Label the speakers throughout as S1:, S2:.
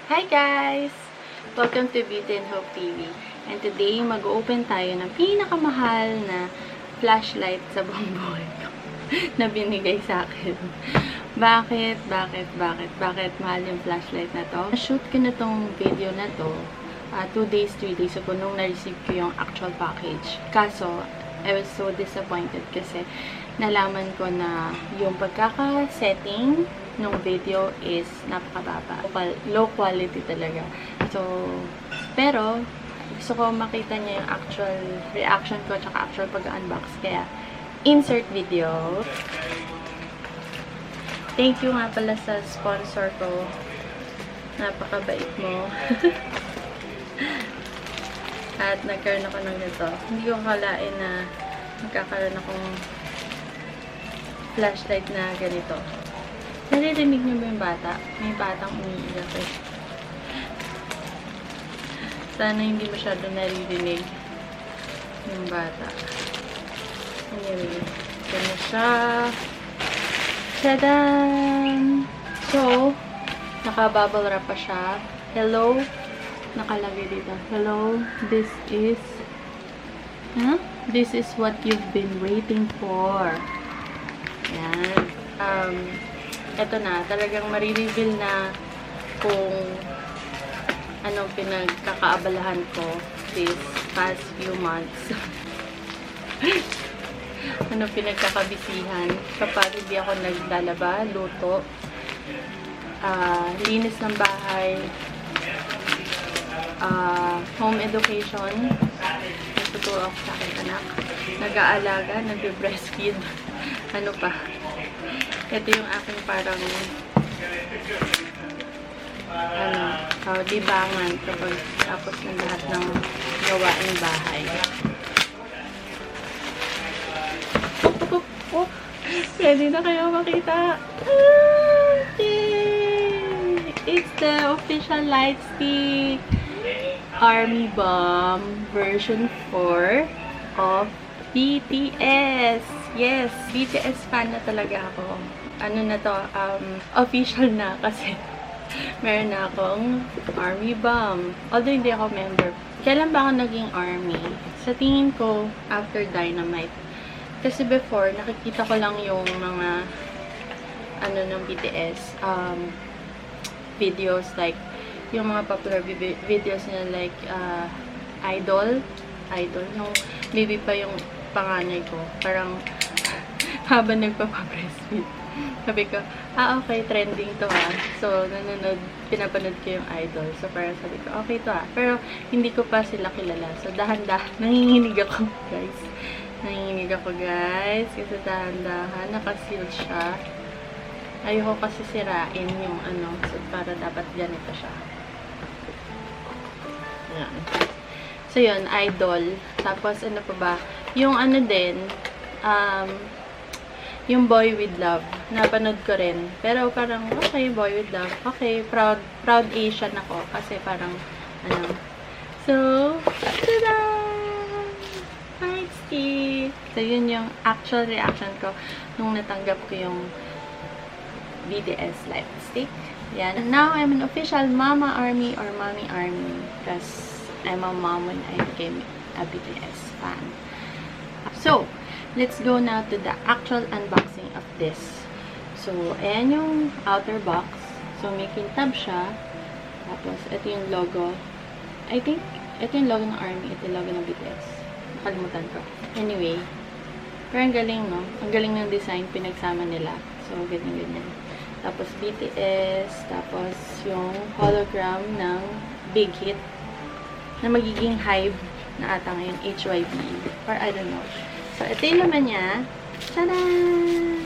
S1: Hi guys! Welcome to Beauty and Hope TV. And today, mag-open tayo ng pinakamahal na flashlight sa buong buhay ko na binigay sa akin. Bakit mahal yung flashlight na to? Na-shoot ko na tong video na to 2 days, 3 days ago nung na-receive ko yung actual package. Kaso, I was so disappointed kasi nalaman ko na yung pagkaka-setting nung video is napakababa. Low quality talaga. So, pero, gusto ko makita niya yung actual reaction ko tsaka actual pag-unbox. Kaya, insert video. Thank you nga pala sa sponsor ko. Napakabait mo. At nagkaroon ako ng ito. Hindi ko akalain na magkakaroon akong flashlight na ganito. Naririnig niyo ba yung bata? May batang umiiyak eh. Sana hindi masyado naririnig yung bata. Anyway, ito na siya. Tadaan! So, naka-bubble wrap pa siya. Hello? Nakalagay dito. Hello, this is this is what you've been waiting for. Yan. Eto na, talagang marireveal na kung anong pinagkakaabalahan ko this past few months. Anong pinagkakabisihan kapag hindi ako naglalaba, luto, linis ng bahay, home education, nagtuturo ako sa aking anak, nag-aalaga, nag-breastfeed, ano pa. Ito yung aking parang libangan kapag tapos ng lahat ng gawaing bahay. Pwede na kayo makita. Yay! It's the official Lightstick Army Bomb version 4 of BTS. Yes, BTS fan na talaga ako. Ano na to, official na kasi meron na akong Army Bomb. Although hindi ako member. Kailan ba ako naging Army? Sa tingin ko, after Dynamite. Kasi before, nakikita ko lang yung mga ng BTS videos, like yung mga popular videos nila, like Idol, nung baby pa yung panganay ko. Parang habang nagpapabreastfeed. Sabi ko, okay, trending to So, pinapanood ko yung Idol. So, parang sabi ko, okay to Pero, hindi ko pa sila kilala. So, dahan-dahan, nanginginig ako, guys. Kasi dahan-dahan, nakaseal siya. Ayoko kasi sirain yung so, para dapat ganito siya. Ayan. So, yun, Idol. Tapos, ano pa ba? Yung din, yung Boy with Love. Napanood ko rin. Pero parang, okay, Boy with Love. Okay, proud Asian ako. Kasi parang, So, tada! Lightstick! So, yun yung actual reaction ko nung natanggap ko yung BTS Lightstick. Yan. And now, I'm an official Mama Army or Mommy Army. Because I'm a mom when I became a BTS fan. So, let's go now to the actual unboxing of this. So, ayan yung outer box. So, may kintab siya. Tapos, ito yung logo. I think, ito yung logo ng Army. Ito yung logo ng BTS. Nakalimutan ko. Anyway, pero ang galing, no? Ang galing ng design. Pinagsama nila. So, ganyan-ganyan. Tapos, BTS. Tapos, yung hologram ng Big Hit na magiging Hive na ata ngayon, HYB. Or, I don't know. So, ito yung laman niya. Tadaan!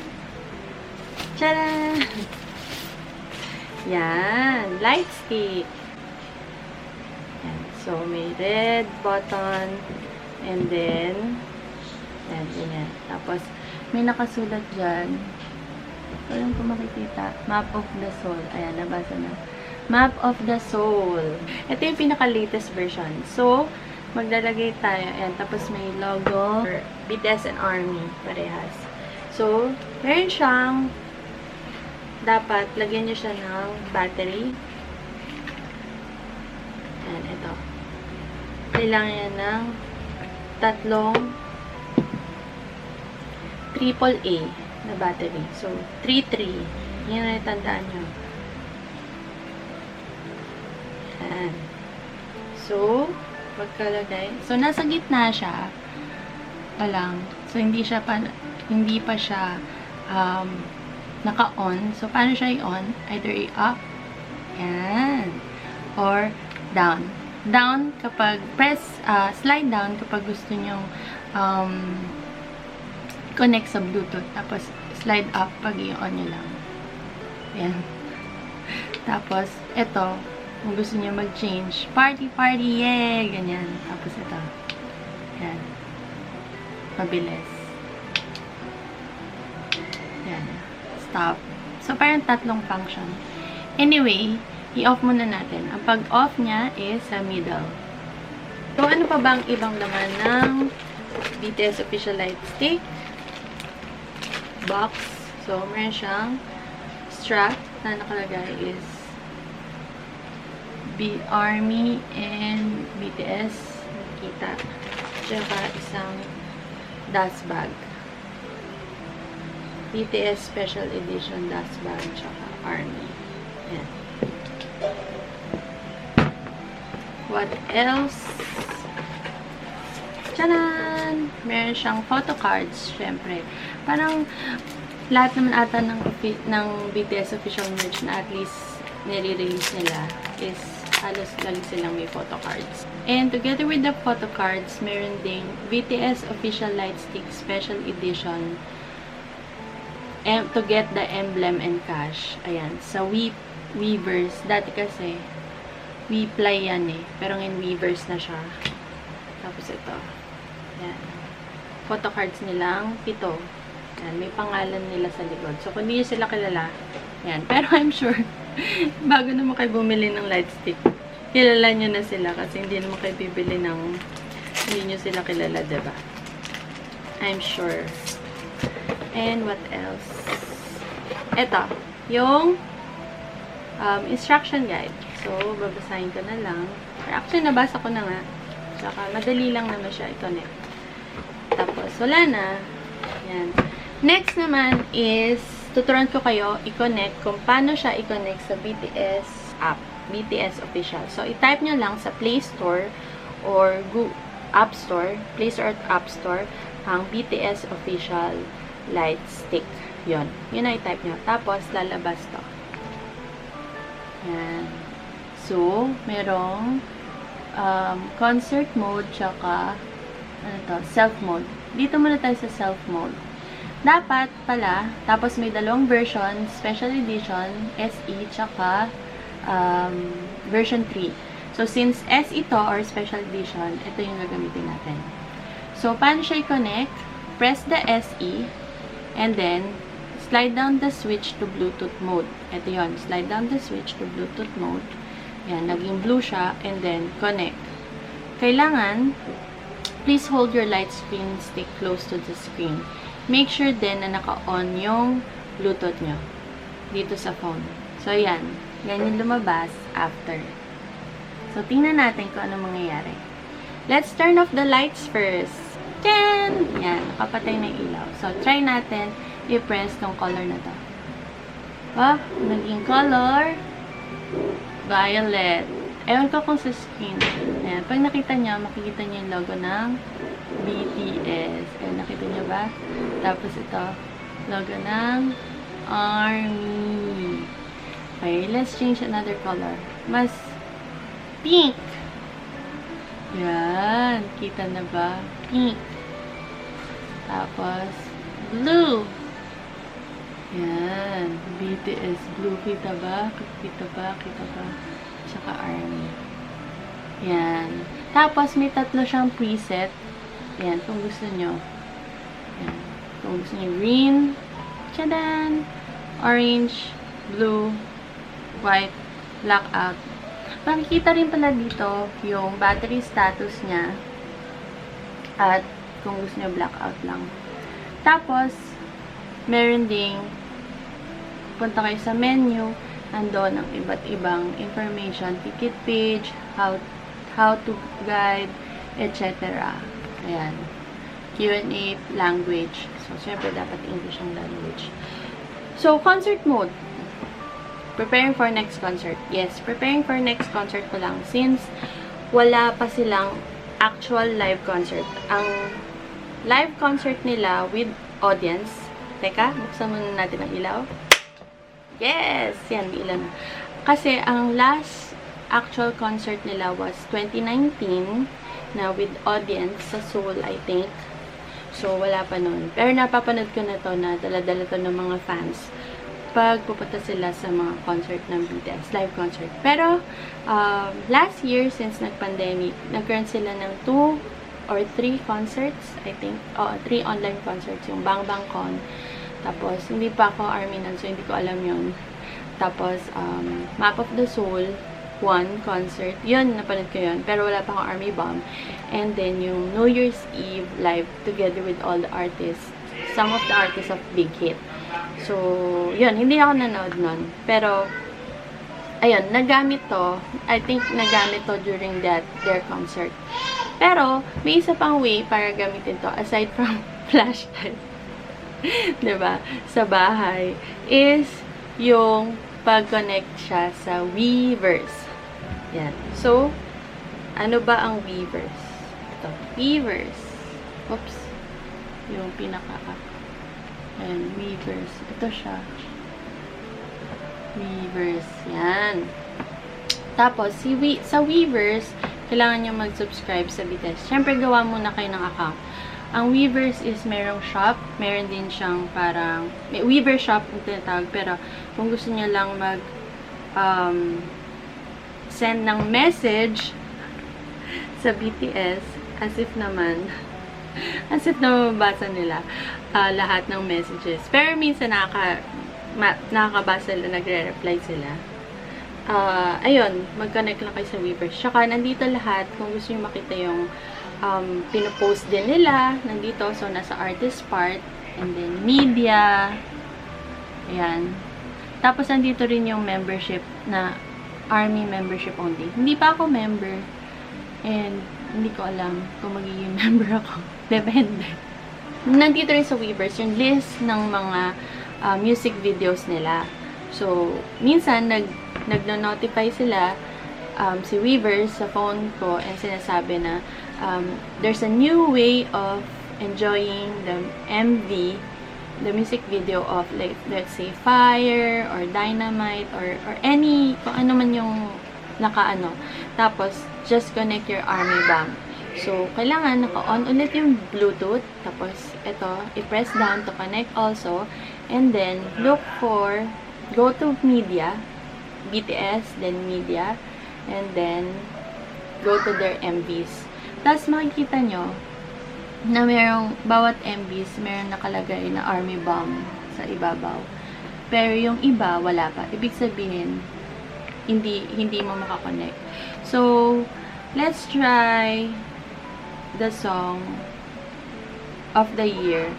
S1: Tadaan! Yan. Lightstick. Yan. So, may red button. And then, yan, ganyan. Tapos, may nakasulat dyan. Alam ko makikita. Map of the Soul. Ayan, nabasa na. Map of the Soul. Ito yung pinaka-latest version. So, maglalagay tayo. Ayan, tapos may logo. BTS and Army. Parehas. So, meron siyang dapat lagyan nyo siya ng battery. kailangan yan ng tatlong AAA na battery. So, 3-3. Yan na tandaan nyo. Yan. So, pagkalagay. So, nasa gitna siya pa lang. So, hindi pa siya naka-on. So, paano siya i-on? Either i-up, yan, or down. Down kapag slide down kapag gusto nyong connect sa Bluetooth. Tapos, slide up pag i-on nyo lang. Yan. Tapos, ito, kung gusto nyo mag-change, party, yay! Ganyan. Tapos, ito. Yan. Mabilis. Yan. Stop. So, parang tatlong function. Anyway, i-off muna natin. Ang pag-off niya is sa middle. So, ano pa ba ang ibang laman ng BTS Official Lightstick box? So, meron siyang strap na nakalagay is ARMY and BTS. Nakikita. Tsaka isang dust bag. BTS Special Edition dust bag. Tsaka ARMY. Yan. What else? Tchanan! Meron siyang photo cards, syempre. Parang lahat naman ata ng BTS official merch na at least nire-release nila is halos lagi silang may photo cards. And together with the photo cards, meron ding BTS Official Lightstick Special Edition to get the emblem and cash. Ayan. Sa Weverse. Dati kasi Weplay yan eh. Pero ngayon Weverse na siya. Tapos ito. Ayan. Photo cards nilang 7. Ayan. May pangalan nila sa likod. So, kung hindi nyo sila kilala, ayan. Pero I'm sure, bago naman kayo bumili ng lightstick, kilala nyo na sila kasi hindi naman kayo bibili ng hindi nyo sila kilala, diba? I'm sure. And what else? Ito. Yung instruction guide. So, babasahin ko na lang. Actually, nabasa ko na nga. Saka, madali lang naman siya i-connect. Tapos, wala na. Yan. Next naman is, tuturuan ko kayo i-connect kung paano siya i-connect sa BTS app. BTS Official. So, i-type nyo lang sa Play Store or App Store. Play Store at App Store ang BTS Official Lightstick. Yun. Yun na i-type nyo. Tapos, lalabas to. Yan. So, merong concert mode, tsaka self mode. Dito muna tayo sa self mode. Dapat pala, tapos may dalawang version, special edition, SE, tsaka version 3. So, since SE to, or special edition, ito yung gagamitin natin. So, paano siya i-connect? Press the SE, and then, slide down the switch to Bluetooth mode. Ito yun. Slide down the switch to Bluetooth mode. Yan. Naging blue siya. And then, connect. Kailangan, please hold your light screen stick close to the screen. Make sure din na naka-on yung Bluetooth nyo. Dito sa phone. So, yan. Yan yung lumabas after. So, tingnan natin kung ano mangyayari. Let's turn off the lights first. Yan! Yan. Nakapatay na yung ilaw. So, try natin i-press tong color na to. Oh, naging color violet. Ewan ko kung sa screen. Ayan. Pag nakita nyo, makikita nyo yung logo ng BTS. Ayan, nakita nyo ba? Tapos ito, logo ng ARMY. Okay, let's change another color. Mas pink. Yan. Kita na ba? Pink. Tapos, blue. Yan. BTS blue. Kita ba? Kita ba? Kita ba? Tsaka ARMY. Yan. Tapos, may tatlo siyang preset. Yan. Kung gusto nyo. Yan. Kung gusto nyo green. Tchadan! Orange. Blue. White. Blackout. Makikita rin pala dito yung battery status niya. At kung gusto nyo blackout lang. Tapos, meron ding punta kayo sa menu, andon ang iba't ibang information, ticket page, how to guide, etc. Ayan. Q&A language. So, syempre, dapat English ang language. So, concert mode. Preparing for next concert. Yes, preparing for next concert ko lang. Since wala pa silang actual live concert. Ang live concert nila with audience. Teka, buksan muna natin ang ilaw. Yes! Yan, ilan. Kasi, ang last actual concert nila was 2019 na with audience sa Seoul, I think. So, wala pa nun. Pero napapanood ko na to na dala-dala to ng mga fans pag pupunta sila sa mga concert ng BTS, live concert. Pero, last year, since nag-pandemic, nagkaroon sila ng 2 or 3 concerts, I think. 3 online concerts, yung Bang Bang Con. Tapos, hindi pa ako ARMY nun, so hindi ko alam yun. Tapos, Map of the Soul, 1 concert. Yun, napanood ko yun. Pero wala pa akong ARMY Bomb. And then, yung New Year's Eve live together with all the artists. Some of the artists of Big Hit. So, yun. Hindi ako nanood nun. Pero, ayun, nagamit to. I think nagamit to during their concert. Pero, may isa pang way para gamitin to aside from flashlight. Diba? Sa bahay. Is yung pag-connect siya sa Weverse. Yan. So, ano ba ang Weverse? Ito. Weverse. Oops. Yung pinaka-app. Ayan. Weverse. Ito siya. Weverse. Yan. Tapos, sa Weverse, kailangan nyo mag-subscribe sa BTS. Siyempre, gawa muna kayo ng account. Ang Weverse is merong shop. Meron din siyang parang, may Weverse shop ang tinatawag. Pero, kung gusto niya lang send ng message sa BTS, as if naman mabasa nila lahat ng messages. Pero minsan nakakabasa sila, nagre-reply sila. Ayun, mag-connect lang kayo sa Weverse. Tsaka, nandito lahat, kung gusto nyo makita yung pinopost din nila, nandito. So, nasa artist part, and then media, ayan. Tapos, nandito rin yung membership na ARMY membership only. Hindi pa ako member, and hindi ko alam kung magiging member ako. Depende. Nandito rin sa Weverse yung list ng mga music videos nila. So, minsan, nagno-notify sila si Weverse sa phone ko and sinasabi na there's a new way of enjoying the MV, the music video of, like, let's say, Fire or Dynamite or any, kung ano man yung nakaano. Tapos, just connect your ARMY Bomb. So, kailangan naka-on ulit yung Bluetooth. Tapos, ito, i-press down to connect also. And then, go to media, BTS, then media, and then, go to their MVs. Tapos, makikita nyo, na merong, bawat MVs, meron nakalagay na ARMY Bomb sa ibabaw. Pero yung iba, wala pa. Ibig sabihin, hindi mo makakonect. So, let's try the song of the year.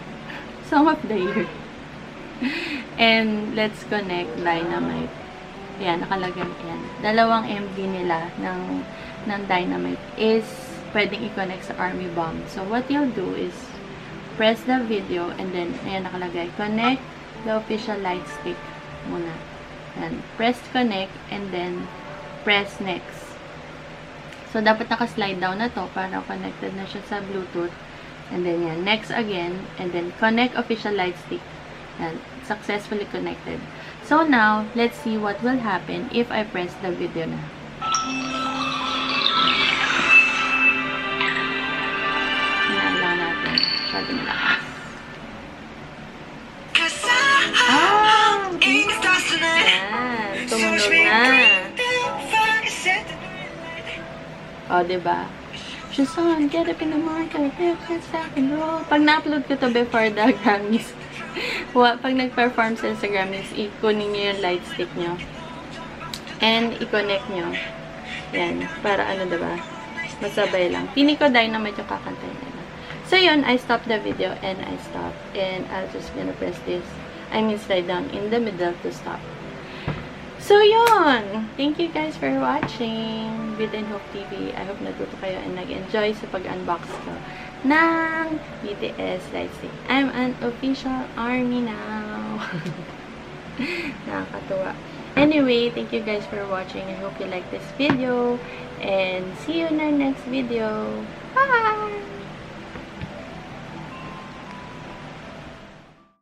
S1: Song of the year. And let's connect Dynamite. Ayan, nakalagay yan. Dalawang MV nila ng Dynamite is pwedeng i-connect sa ARMY Bomb. So, what you'll do is press the video and then, ayan, nakalagay, connect the official lightstick muna. Ayan, press connect and then press next. So, dapat naka-slide down na to para connected na siya sa Bluetooth. And then, yan, next again, and then connect official lightstick. Yan, successfully connected. So, now, let's see what will happen if I press the video na. Masyado malakas. Yan. Tumunog na. O, diba? Shazam, get up in the market. Pag na-upload ko to before the Grammys, pag nag-perform sa Grammys, ikunin nyo yung light stick nyo. And, i-connect nyo. Yan. Para ano, diba? Masabay lang. Pini ko Dynamite yung kakantay nila. So, yun, I stopped the video and I stopped. And I'll just gonna press this. I mean, slide down in the middle to stop. So, So, yun! Thank you guys for watching Within Hope TV. I hope natuto kayo and nag-enjoy sa pag-unbox ko ng BTS Lightstick. I'm an official ARMY now. Nakakatuwa. Anyway, thank you guys for watching. I hope you like this video. And see you in our next video. Bye!